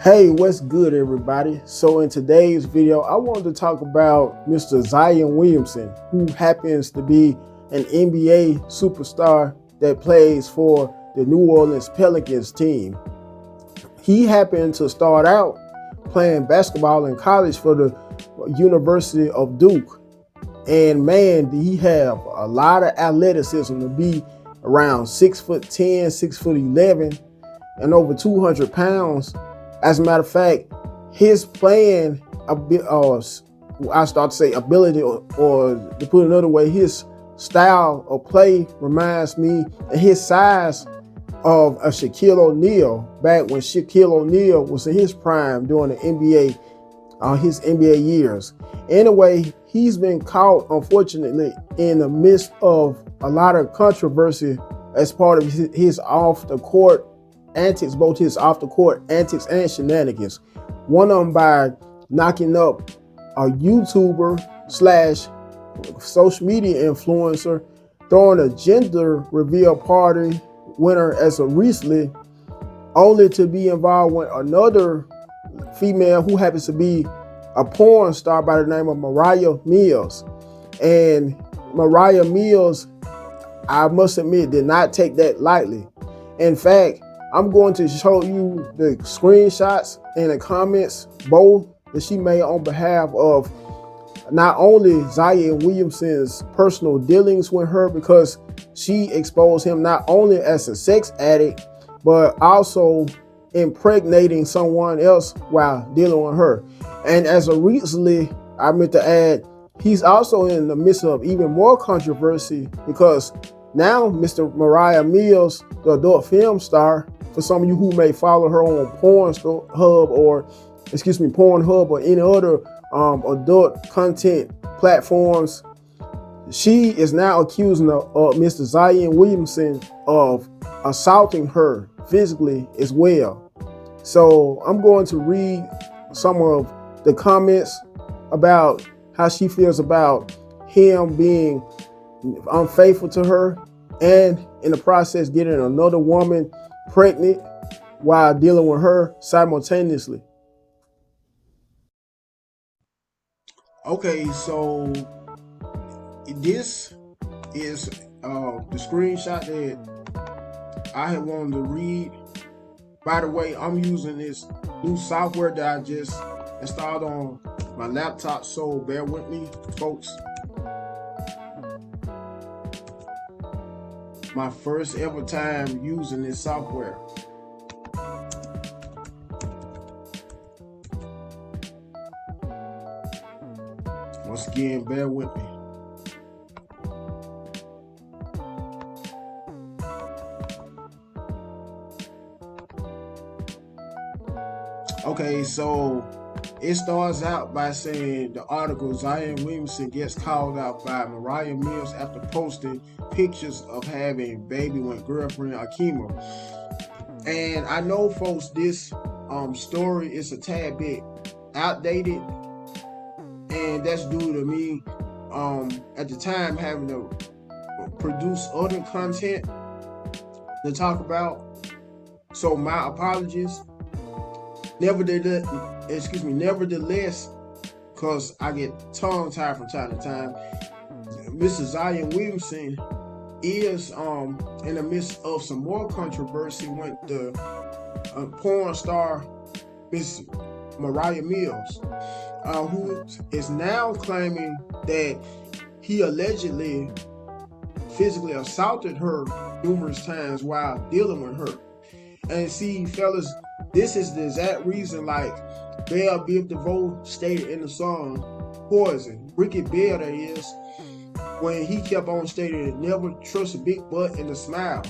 Hey, what's good, everybody? So, in today's video, I wanted to talk about Mr. Zion Williamson, who happens to be an NBA superstar that plays for the New Orleans Pelicans team. He happened to start out playing basketball in college for the University of Duke. And man, did he have a lot of athleticism to be around 6'10", 6'11", and over 200 pounds. As a matter of fact, his playing, I start to say ability, or to put it another way, his style of play reminds me of his size of a Shaquille O'Neal back when Shaquille O'Neal was in his prime during the NBA, his NBA years. Anyway, he's been caught, unfortunately, in the midst of a lot of controversy as part of his off-the-court antics, both his off-the-court antics and shenanigans. One of them by knocking up a YouTuber slash social media influencer, throwing a gender reveal party winner as of recently, only to be involved with another female who happens to be a porn star by the name of Mariah Mills. And Mariah Mills, I must admit, did not take that lightly. In fact, I'm going to show you the screenshots and the comments, both that she made on behalf of not only Zion Williamson's personal dealings with her, because she exposed him not only as a sex addict, but also impregnating someone else while dealing with her. And as of recently, I meant to add, he's also in the midst of even more controversy, because now Mr. Mariah Mills, the adult film star, for some of you who may follow her on Pornhub or any other adult content platforms, she is now accusing Mr. Zion Williamson of assaulting her physically as well. So I'm going to read some of the comments about how she feels about him being unfaithful to her, and in the process getting another woman pregnant while dealing with her simultaneously. Okay, so this is the screenshot that I had wanted to read. By the way, I'm using this new software that I just installed on my laptop, so bear with me, folks. My first ever time using this software. Once again, bear with me. Okay, so it starts out by saying the article, Zion Williamson gets called out by Mariah Mills after posting pictures of having baby with girlfriend Akima. And I know, folks, this story is a tad bit outdated, and that's due to me at the time having to produce other content to talk about. So my apologies. Nevertheless, because I get tongue tied from time to time, Mr. Zion Williamson is in the midst of some more controversy with the porn star Miss Mariah Mills, who is now claiming that he allegedly physically assaulted her numerous times while dealing with her. And see, fellas, this is the exact reason, like Bell Biv DeVoe stated in the song Poison, Ricky Bell that is, when he kept on stating, never trust a big butt and a smile.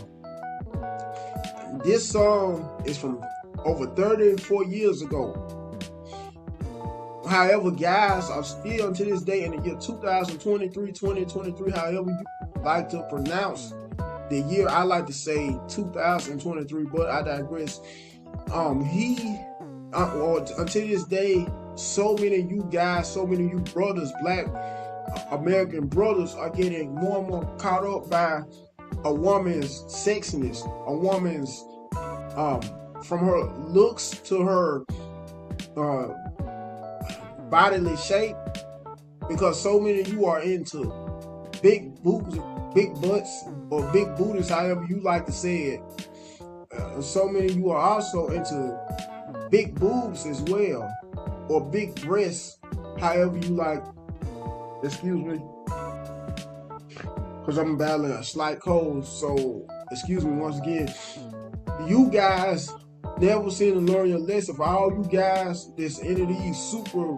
This song is from over 34 years ago. However, guys are still to this day in the year 2023, however you like to pronounce the year. I like to say 2023, but I digress. Until this day, so many of you guys, so many of you brothers, black American brothers, are getting more and more caught up by a woman's sexiness, a woman's from her looks to her uh, bodily shape, because so many of you are into big boobs, big butts, or big booties, however you like to say it. So many of you are also into big boobs as well, or big breasts, however you like. Excuse me, because I'm battling a slight cold, so excuse me once again. You guys never seem to learn your lesson. For all you guys that's into these super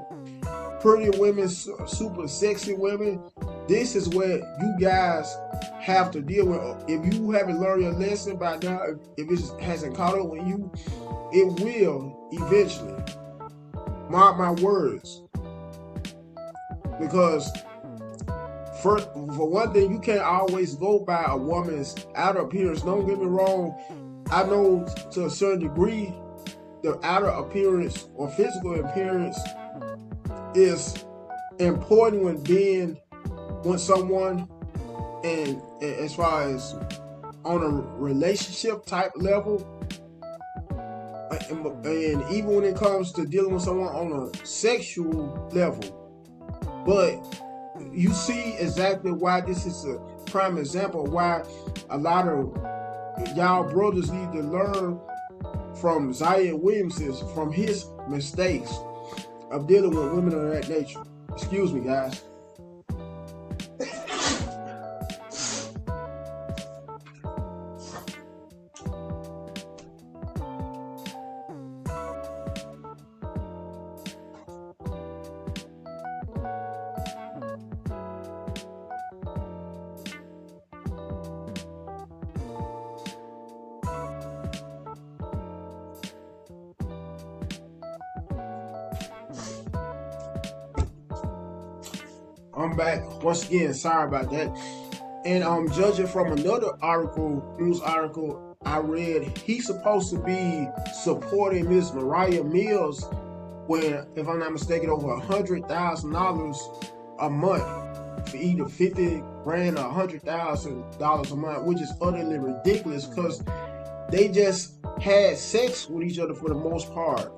pretty women, super sexy women, this is what you guys have to deal with. If you haven't learned your lesson by now, if it hasn't caught up with you, it will eventually. Mark my words. Because for one thing, you can't always go by a woman's outer appearance. Don't get me wrong. I know to a certain degree, the outer appearance or physical appearance is important when being with someone, and as far as on a relationship type level, and even when it comes to dealing with someone on a sexual level. But you see exactly why this is a prime example of why a lot of y'all brothers need to learn from Zion Williamson, from his mistakes of dealing with women of that nature. Excuse me, guys. I'm back once again. Sorry about that. And judging from another news article I read, he's supposed to be supporting Miss Mariah Mills when, if I'm not mistaken, over $100,000 a month for either 50 grand or $100,000 a month, which is utterly ridiculous because they just had sex with each other for the most part.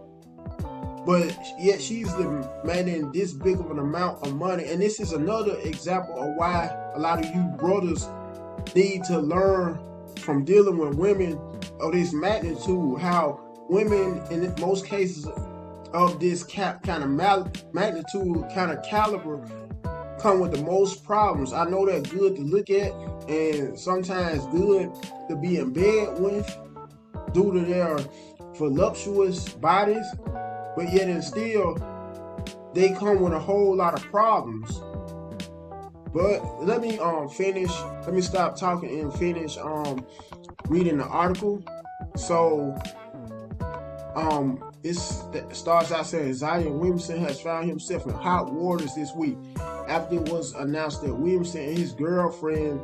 But yet she's demanding this big of an amount of money. And this is another example of why a lot of you brothers need to learn from dealing with women of this magnitude, how women in most cases of this kind of magnitude, kind of caliber, come with the most problems. I know they're good to look at and sometimes good to be in bed with due to their voluptuous bodies. But yet and still, they come with a whole lot of problems. But let me finish. Let me stop talking and finish reading the article. So it starts out saying Zion Williamson has found himself in hot waters this week after it was announced that Williamson and his girlfriend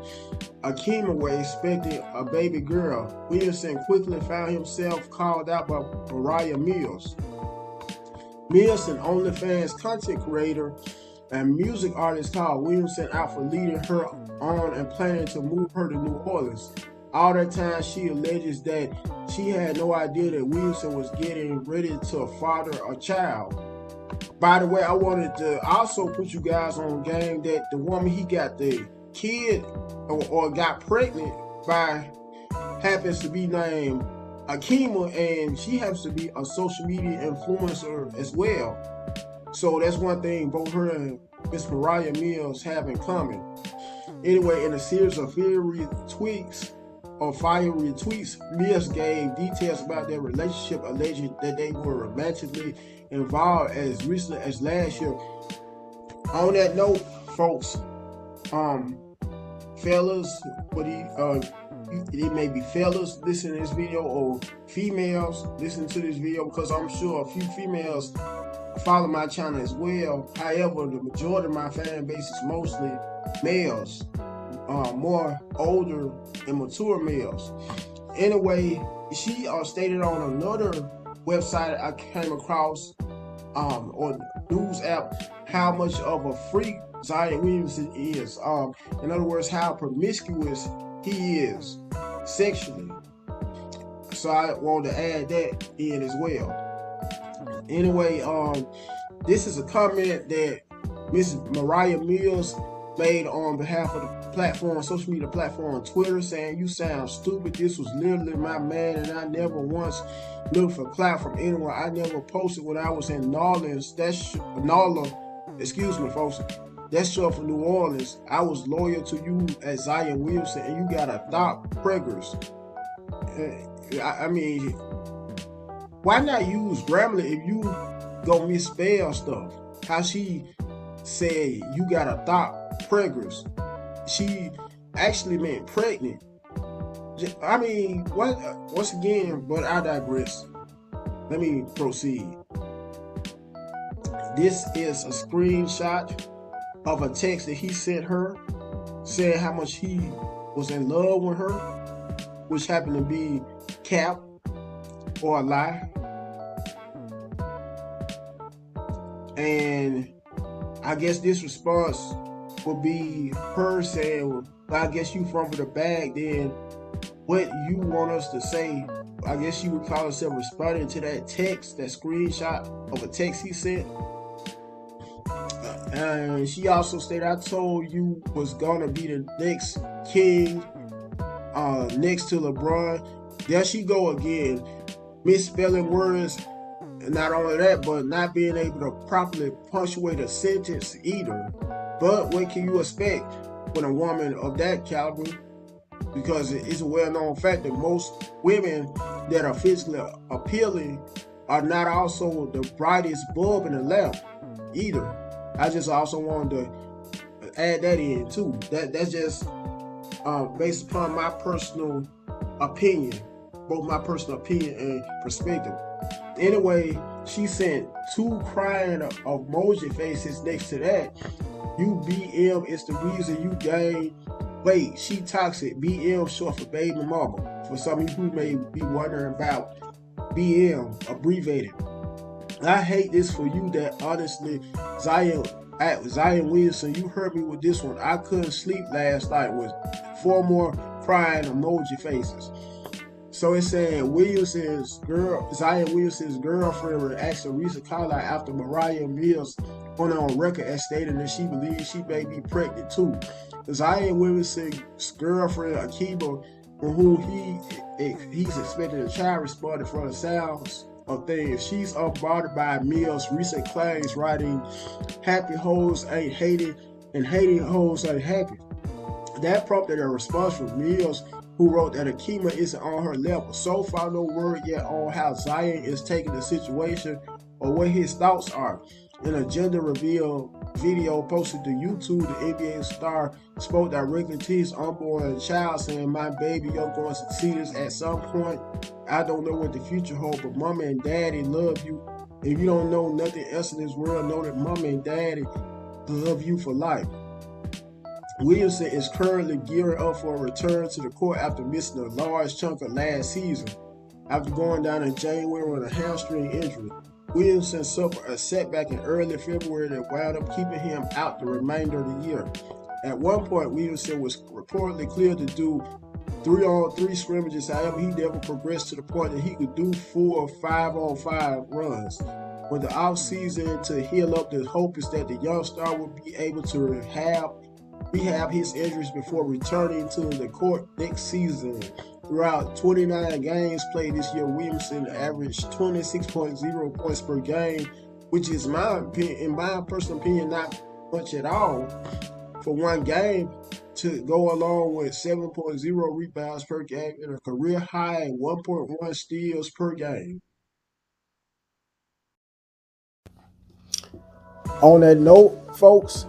Akima were expecting a baby girl. Williamson quickly found himself called out by Mariah Mills. Mills, an OnlyFans content creator and music artist, called Williamson out for leading her on and planning to move her to New Orleans. All that time, she alleges that she had no idea that Williamson was getting ready to father a child. By the way, I wanted to also put you guys on game that the woman he got the kid or got pregnant by happens to be named Akima, and she happens to be a social media influencer as well. So that's one thing both her and Miss Mariah Mills have in common. Anyway, in a series of fiery tweets, Mills gave details about their relationship, alleging that they were romantically involved as recently as last year. On that note, folks, fellas, it may be fellas listening to this video or females listening to this video, because I'm sure a few females follow my channel as well. However, the majority of my fan base is mostly males, more older and mature males. Anyway, she stated on another website I came across or news app how much of a freak Zion Williamson is. In other words, how promiscuous he is sexually. So I want to add that in as well. Anyway, this is a comment that Miss Mariah Mills made on behalf of the platform, social media platform Twitter, saying, "You sound stupid. This was literally my man, and I never once looked for clout from anyone. I never posted when I was in Nolans. Excuse me, folks. That's short for New Orleans. I was loyal to you at Zion Williamson, and you got a thought preggers. I mean, why not use Grammarly if you go misspell stuff? How she said you got a thought preggers. She actually meant pregnant. I mean, what? Once again, but I digress. Let me proceed. This is a screenshot of a text that he sent her, saying how much he was in love with her, which happened to be cap or a lie. And I guess this response would be her saying, well, I guess you from for the bag, then what you want us to say? I guess you would call herself responding to that text, that screenshot of a text he sent. And she also stated, I told you was gonna be the next king, next to LeBron. There she go again, misspelling words. And not only that, but not being able to properly punctuate a sentence either. But what can you expect when a woman of that caliber? Because it's a well-known fact that most women that are physically appealing are not also the brightest bulb in the lamp either. I just also wanted to add that in too. That's just based upon my personal opinion, both my personal opinion and perspective. Anyway, she sent 2 crying emoji faces next to that. You BM is the reason you gain weight. She toxic. BM short for baby mama. For some of you who may be wondering about BM abbreviated. I hate this for you that honestly, Zion Williamson, you hurt me with this one. I couldn't sleep last night with 4 more crying emoji faces. So it's saying Zion Williamson's girlfriend reacts to recent call out after Mariah Mills went on record as stating that she believes she may be pregnant too. Zion Williamson's girlfriend Akiba, from whom he's expecting a child, responded from the sounds of things. She's unbothered by Mills' recent claims, writing, "Happy hoes ain't hated, and hating hoes ain't happy." That prompted a response from Mills, who wrote that Akima isn't on her level. So far, no word yet on how Zion is taking the situation or what his thoughts are. In a gender reveal video posted to YouTube, the NBA star spoke directly to his unborn child, saying, "My baby, you're going to see this at some point. I don't know what the future holds, but mama and daddy love you. If you don't know nothing else in this world, know that mama and daddy love you for life." Williamson is currently gearing up for a return to the court after missing a large chunk of last season. After going down in January with a hamstring injury, Williamson suffered a setback in early February that wound up keeping him out the remainder of the year. At one point, Williamson was reportedly cleared to do 3-on-3 scrimmages. However, he never progressed to the point that he could do full 5-on-5 runs. With the offseason to heal up, the hope is that the young star will be able to rehab his injuries before returning to the court next season. Throughout 29 games played this year, Williamson averaged 26.0 points per game, which is, in my personal opinion, not much at all for one game, to go along with 7.0 rebounds per game and a career high 1.1 steals per game. On that note, folks,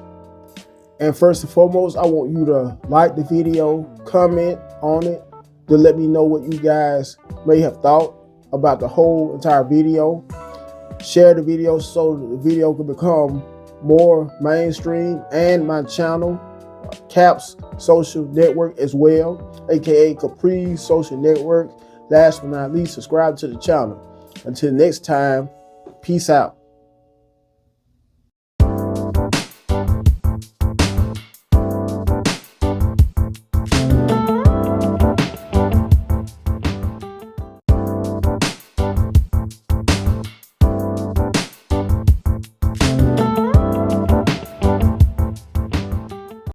and first and foremost, I want you to like the video, comment on it, to let me know what you guys may have thought about the whole entire video. Share the video so the video can become more mainstream, and my channel, Caps Social Network as well, aka Capri Social Network. Last but not least, subscribe to the channel. Until next time, peace out.